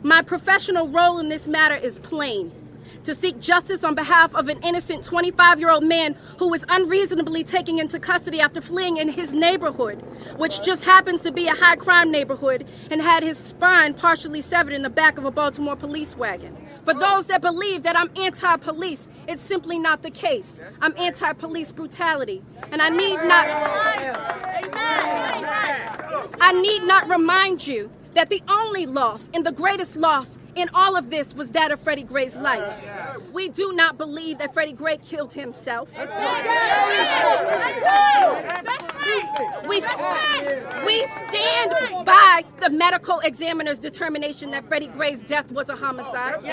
My professional role in this matter is plain: to seek justice on behalf of an innocent 25-year-old man who was unreasonably taken into custody after fleeing in his neighborhood, which just happens to be a high-crime neighborhood, and had his spine partially severed in the back of a Baltimore police wagon. For those that believe that I'm anti-police, it's simply not the case. I'm anti-police brutality, and I need not remind you that the only loss and the greatest loss in all of this was that of Freddie Gray's life. We do not believe that Freddie Gray killed himself. We stand by the medical examiner's determination that Freddie Gray's death was a homicide.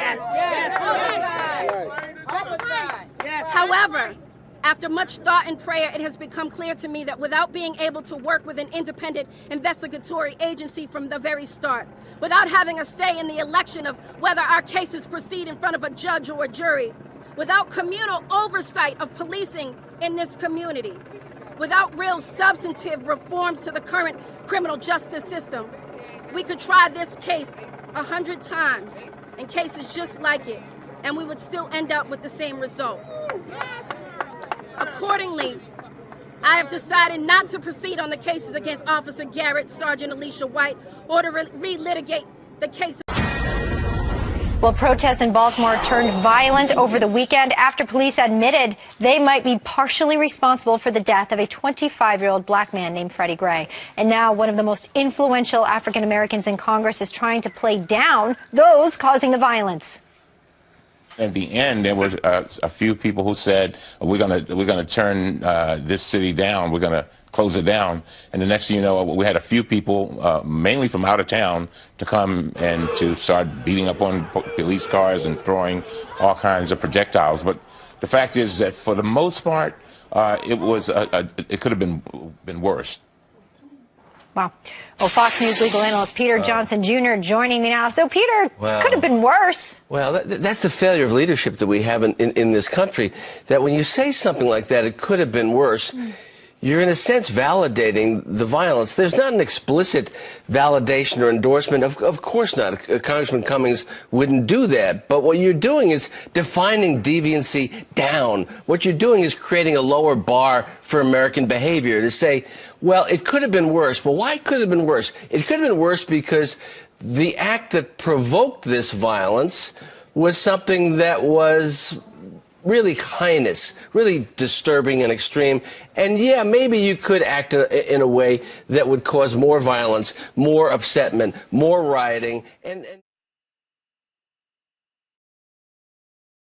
However, after much thought and prayer, it has become clear to me that without being able to work with an independent investigatory agency from the very start, without having a say in the election of whether our cases proceed in front of a judge or a jury, without communal oversight of policing in this community, without real substantive reforms to the current criminal justice system, we could try this case 100 times and cases just like it, and we would still end up with the same result. Accordingly, I have decided not to proceed on the cases against Officer Garrett, Sergeant Alicia White, or to relitigate the case. Well, protests in Baltimore turned violent over the weekend after police admitted they might be partially responsible for the death of a 25-year-old black man named Freddie Gray. And now one of the most influential African Americans in Congress is trying to play down those causing the violence. At the end, there was a few people who said, we're gonna turn this city down, we're gonna close it down. And the next thing you know, we had a few people, mainly from out of town, to come and to start beating up on police cars and throwing all kinds of projectiles. But the fact is that for the most part, it could have been worse. Wow. Well, Fox News legal analyst Peter Johnson Jr. joining me now. So, Peter, could have been worse. Well, that's the failure of leadership that we have in this country, that when you say something like that, it could have been worse, you're in a sense validating the violence. There's not an explicit validation or endorsement. Of course not. Congressman Cummings wouldn't do that. But what you're doing is defining deviancy down. What you're doing is creating a lower bar for American behavior to say, well, it could have been worse. Well, why could it have been worse? It could have been worse because the act that provoked this violence was something that was really heinous, really disturbing and extreme. And yeah, maybe you could act in a way that would cause more violence, more upsetment, more rioting, and